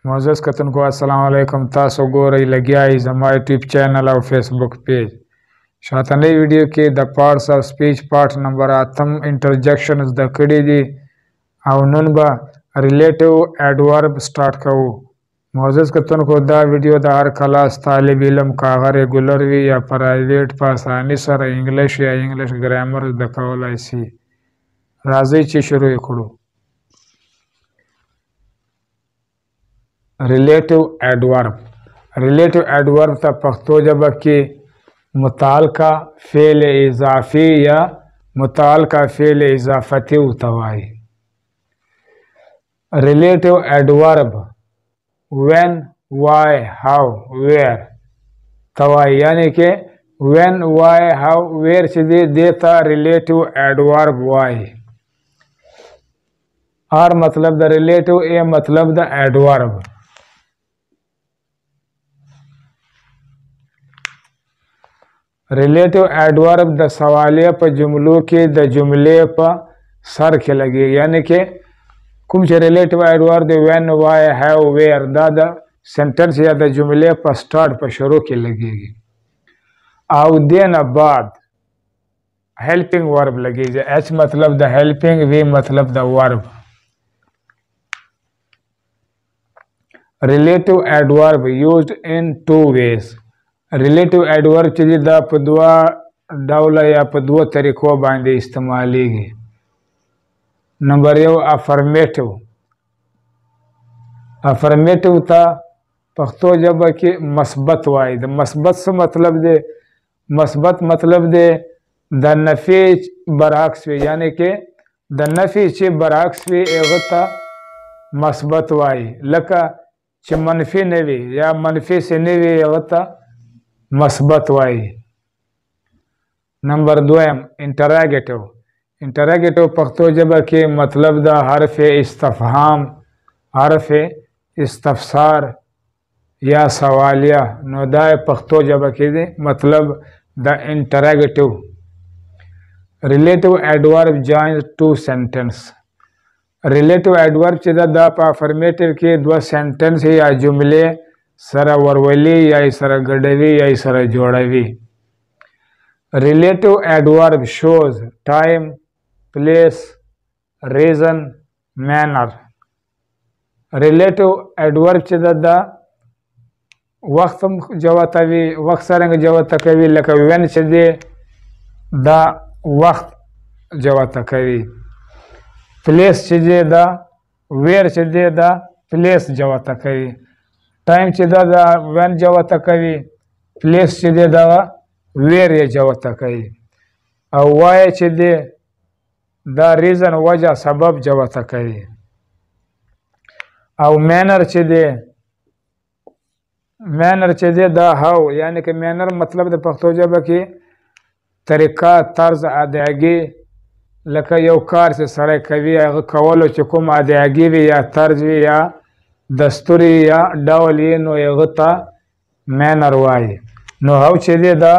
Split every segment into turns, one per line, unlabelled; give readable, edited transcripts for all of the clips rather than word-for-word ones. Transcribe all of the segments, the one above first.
मोज़स कतन को अस्सलाम वालेकुम। तासो गोरई लगिया जमा यूट्यूब चैनल और फेसबुक पेज शातने वीडियो के the parts of speech part number Atam interjection the कड़ी दी आउन बा रिलेटिव एडवर्ब स्टार्ट कऊ। मोज़स कतन को दा वीडियो दा हर क्लास तालिब इल्म कागा रेगुलर भी या प्राइवेट पासानी सर इंग्लिश या इंग्लिश ग्रामर द कवल ऐसी राजी ची शुरू करो। रिलेटिव एडवर्ब ता पख्तो जब की मुतालका फ़ेल इजाफ़ी या मुतालका फ़ेल इजाफ़ती उतवाई। Relative adverb when why how where तवाई यानी के व्हेन वाई हाउ वेयर से देता रिलेटिव एडवर्ब वाई और मतलब द रिलेटिव ए मतलब the adverb. Relative adverb the सवालिया पर जुमलों के द जुमले पर सर के लगे यानी कि कुछ relative adverb when why how where द सेंटेंस या द जुमले पर स्टार्ट पर शुरू के लगेगी। और देन बाद हेल्पिंग वर्ब लगेगी। एच मतलब द हेल्पिंग, वी मतलब the verb. Relative adverb used in two ways. Relative adverb चीज़ दा पदवा डावला या पदवा तरीकों बांधे इस्तेमाली गी। नंबर यो अफर्मेटिव। अफर्मेटिव था पख्तो जब के मस्बत वाइद मस्बत से मतलब दे द नफी बरअक्स यानी के द नफी चे बरअक्स एगता मस्बत वाई लका च मनफी नवी या मनफी से नवी एगता मस्बत वाई। नंबर दो इंटरागेटिव। इंटरागेटिव पख्तो जब के मतलब द हरफ इस्तफहाम, हरफ इस्तफसार या सवालिया नोदाय पख्तो जब के मतलब द interrogative. Relative adverb joins two sentence. Relative adverb चिदा द अफर्मेटिव के दो सेंटेंस या जुमले सरा वरवली या सरा गडवी या सरा जोड़वी। Relative adverb shows time, place, reason, manner. Relative adverb चिदा द वक्त जवातवी वक्त सरंग जवातकवी लक व्हेन चिदे द वक्त जवातकवी। प्लेस चिदे द वेयर चिदे द प्लेस जवातकवी। टाइम चिदा दा व्हेन जवातकवी, प्लेस चिदे दा वेयर ये जवातकवी। और वाई चिदे द रीजन वजह सबब जवातकवी। और मैनर चिदे द हाउ यानी कि मैनर मतलब द पख्तो जब की तरीका तर्ज अदायगी लका यो कार से सरे कवी कवलो चुकुम अदायगी भी या तर्ज भी या दस्तूरी या डावली नो यगता मैनर वाई नो हाउ चीज़े दा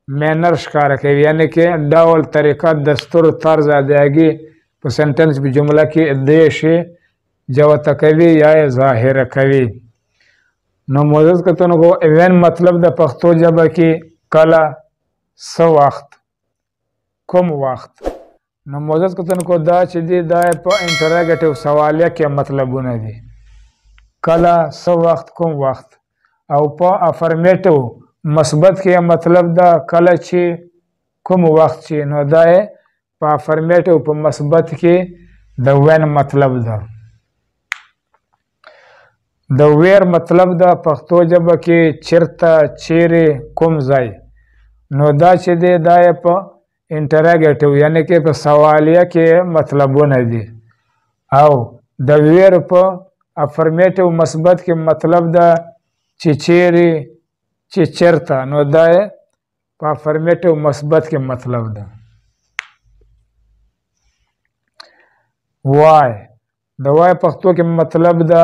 मैनर शिकार के यानी कि डावल तरीका दस्तूर तर्ज अदायगी पर सेंटेंस भी जुमला की देश जवात कवी या जाहिर कवी। नो मोज़स कतन को इवेन मतलब द पख्तो जब की कला स वक्त कम वक्त। नो मोज़स कतन को दा चीज़े दा पर इंटरागेटिव सवालिया के मतलब बुने दी कला स वक्त कम वक्त। और प अफर्मेटिव मस्बत के मतलब दा कला ची कम वक्त ची नो दाए प अफर्मेटिव प मस्बत के द व्हेन मतलब द वेयर मतलब दा पख्तो जब के चिरता चेरे कम जाए नो दा चिदे दाए प इंटरागेटिव यानी कि प सवालिया के मतलब बुने दी। आओ द वेयर प अफर्मेटिव मस्बत के मतलब दा चिचेरी चिचरता नो दाए अफर्मेटिव मस्बत के मतलब दा। वाई द वाई पख्तो के मतलब दा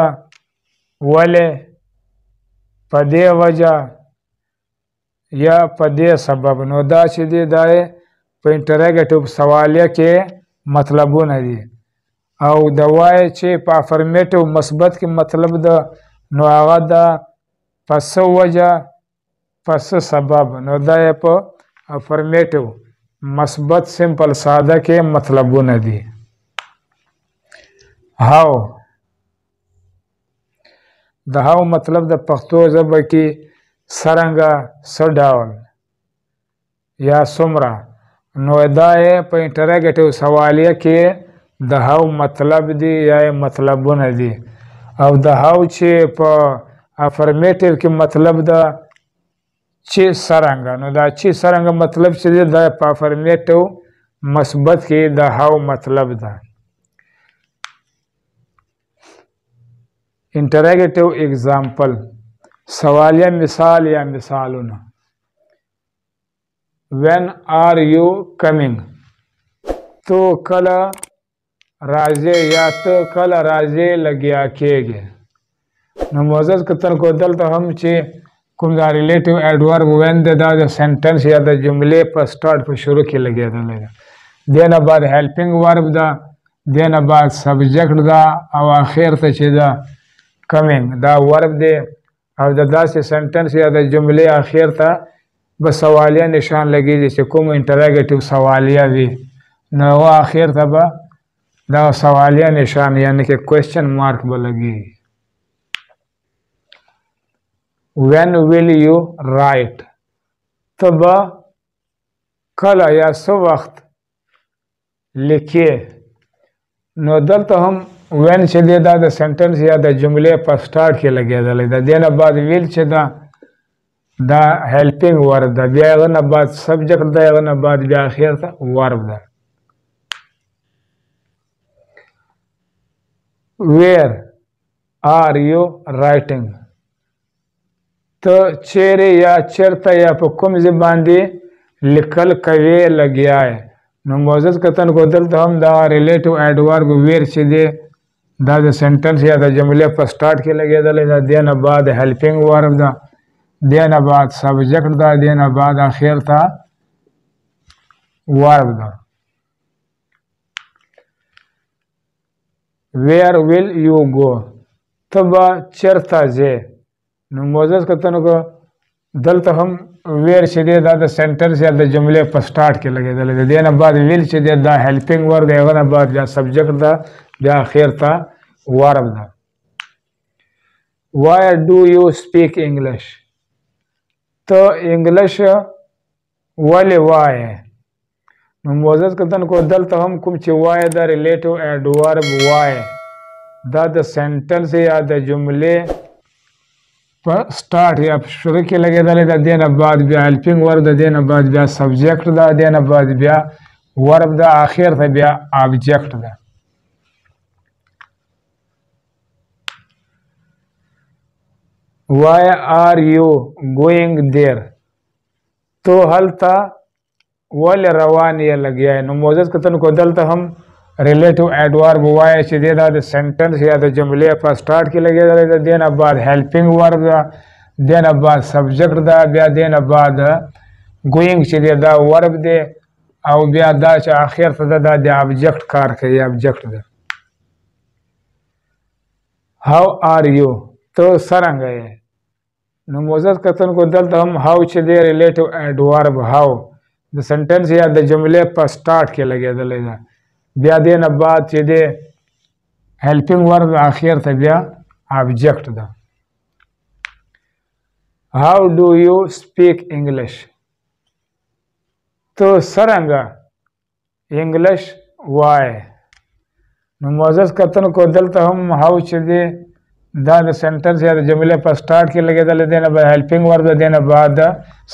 वले पदे वजह या पदे सबब नो दा सीधे दाए प इंटरागेटिव सवालिया के मतलब नहीं दी। او د وای چې په افرمیټیو مثبت کې مطلب ده نو هغه ده پس وجه پس سبب نو دا یې په افرمیټیو مثبت سمپل ساده کې مطلبونه دي. هاو د هاو مطلب د پښتو ژبه کې څرنګه څه ډول یا څومره نو دا یې په انټراګیټیو سوالیه کې د هاو مطلب دی یا مطلبونه دي او د هاو چې په افرمیټیو کې مطلب ده چې څرنګه نو دا چې څرنګه مطلب چې دی دا په افرمیټیو مثبت کې د هاو مطلب ده. انټراګیټیو اگزامپل سوالیه مثال یا مثالونه when are you coming تو کله راځې یا ته کله راځې لګیا کېږي نو معزز کتن کو دلته هم چې کوم دا ریلیټیو ایڈورب when دی دا د سنټنس یا د جملې په سټارټ په شروع کې لګېدلی ده دې نه بعد هیلپینګ ورب ده دې نه بعد سبجیکټ ده او اخر ته چې ده کمینګ دا ورب دی او د داسې سنټنس یا د جملې اخر ته به سوالیه نشان لګېږي چې کوم انټراګیټیو سوالیه وي نو هغه اخر ته به دا سوالیه نشان یعنی کې کوېسچن مارک به لګېږي. when will you write ته به کله یا څه وخت لیکې نو دلته هم when چې دی دا د سنټنس یا د جملې په سټارټ کې لګېدلی ده دې نه بعد ویل چې ده دا هیلپینګ ورب ده بیا هغه نه بعد سبجیکټ ده هغه نه بعد بیا اخر ته ورب ده. where are you writing ته چیرې یا چېرته یا په کوم ځای باندې لیکل کوې لګیا یې نو معزز کتن کو دلته هم دا ریلیټیو ایډورب ویر چې دی دا د سنټنس یا د جملې په سټارټ کې لګېدلی ده دې نه بعد هیلپینګ ورب ده دې نه بعد سبجیکټ ده دې نه بعد اخر ته ورب ده. where will you go ته به چېرته ځې نو معزز کتنو کو دلته هم ویر چې دی دا د سنټنس یا د جملې په سټارټ کې لګېدلی دی دې نه بعد ویل چې دی دا هیلپینګ ورب دی هغه نه بعد بیا سبجیکټ ده بیا اخر ته ورب ده. why do you speak English ته انګلیش ولې وایې نو معزز کتن کو دلته هم کوم چې وایې دا ریلیټیو ایډورب وایې دا د سنټنس یا د جملې په سټارټ یا شروع کې لګېدلی ده دې نه بعد بیا هیلپینګ ورب ده دې نه بعد بیا سبجیکټ ده دې نه بعد بیا ورب ده اخر ته بیا آبجیکټ ده. why are you going there تو هلته ولې روان یې لګیا یې نو معزز کتن کو دلته هم ریلیټیو ایډورب وایي چې دی دا د سنټنس یا د جملې په سټارټ کې لګېدلی ده دې نه بعد هیلپینګ ورب ده دې نه بعد سبجیکټ ده بیا دې نه بعد ګوینګ چې دی دا ورب دی او بیا دا چې اخر ته ده دا د ابجیکټ کار کوي ابجیکټ ده. how are you ته څرنګه یې نو معزز کتن کو دلته هم هاو چې دی ریلیټیو ایډورب هاو د سنټنس یا د جملې په سټارټ کې لګېدلی ده بیا دې نه بعد چې دی هیلپینګ ورب اخر ته بیا ابجیکټ ده. how do you speak English ته څرنګه انګلیش وایې نو معزز کتن کو دلته هم هاو چې دی دا د سنټنس یا د جملې په سټارټ کې لګېدلی دی نه بعد هیلپینګ ورب ده دې نه بعد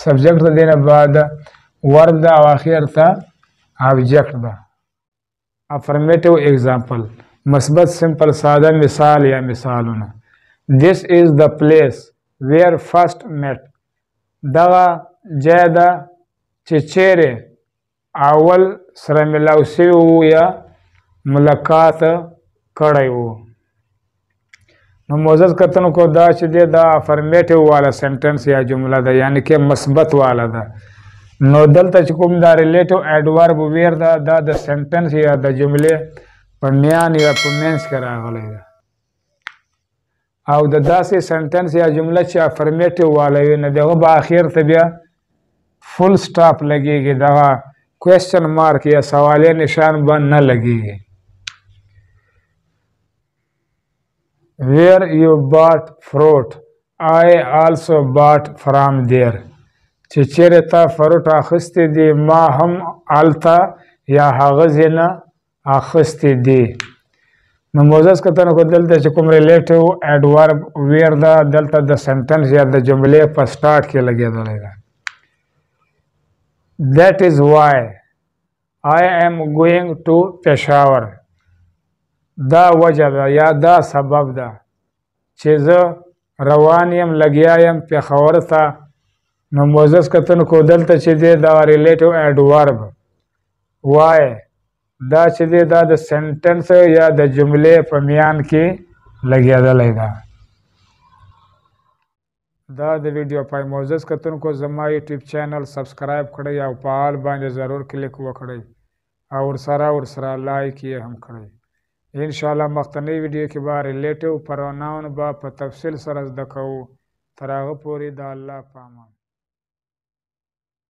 سبجیکټ ده دې نه بعد ورب ده او اخر ته ابجیکټ ده. افرمیټیو اگزامپل مثبت سمپل ساده مثال یا مثالونه this is the place where first met دغه ځای ده چې چیرې اول سره ملاو شوي وو یا ملاقات کړی وو نو معزز کتنو کو دا چې دی دا افرمیټیو والا سنټنس یا جمله ده یعنی کې مثبت والا ده نو دلته چې کوم دا ریلیټیو ایډورب ویر ده دا د سنټنس یا د جملې په میان یا په منځ کې راغلی ده او د داسې سنټنس یا جمله چې افرمیټیو والا وي نو د هغه به اخر ته بیا فل سټاپ لګېږي دغه کوېسچن مارک یا سوالیه نشان به نه لګېږي where you bought fruit I also bought from there چې چیرې تا فروټ اخیستی دی ما هم هلته یا هغه ځای نه اخیستی دی نو موزس کتنه کو دلته چې کوم ریلیټیو ایډورب ویر ده دلته د سنټنس یا د جملې په سټارټ کې لګېدلی ده that is why I am going to Peshawar دا وجه ده یا دا سبب ده چې زه روان یم لګیا یم پېښور ته نو موزس کتنه کو دلته چې دی دا ریلیټیو ایډورب وای دا چې دی دا د سنټنس یا د جملې په میان کې لګېدلی ده دا د ویډیو پای موزس کتونکو زما یوټیوب چینل سبسکرایب کړئ او په آل باندې ضرور کلیک وکړئ او ورسره لایک یې هم کړئ انشاءالله مخکنی ویډیو کې به ریلیټیو پروناون به په تفصیل سره زده کوو تر هغه پورې د الله په امان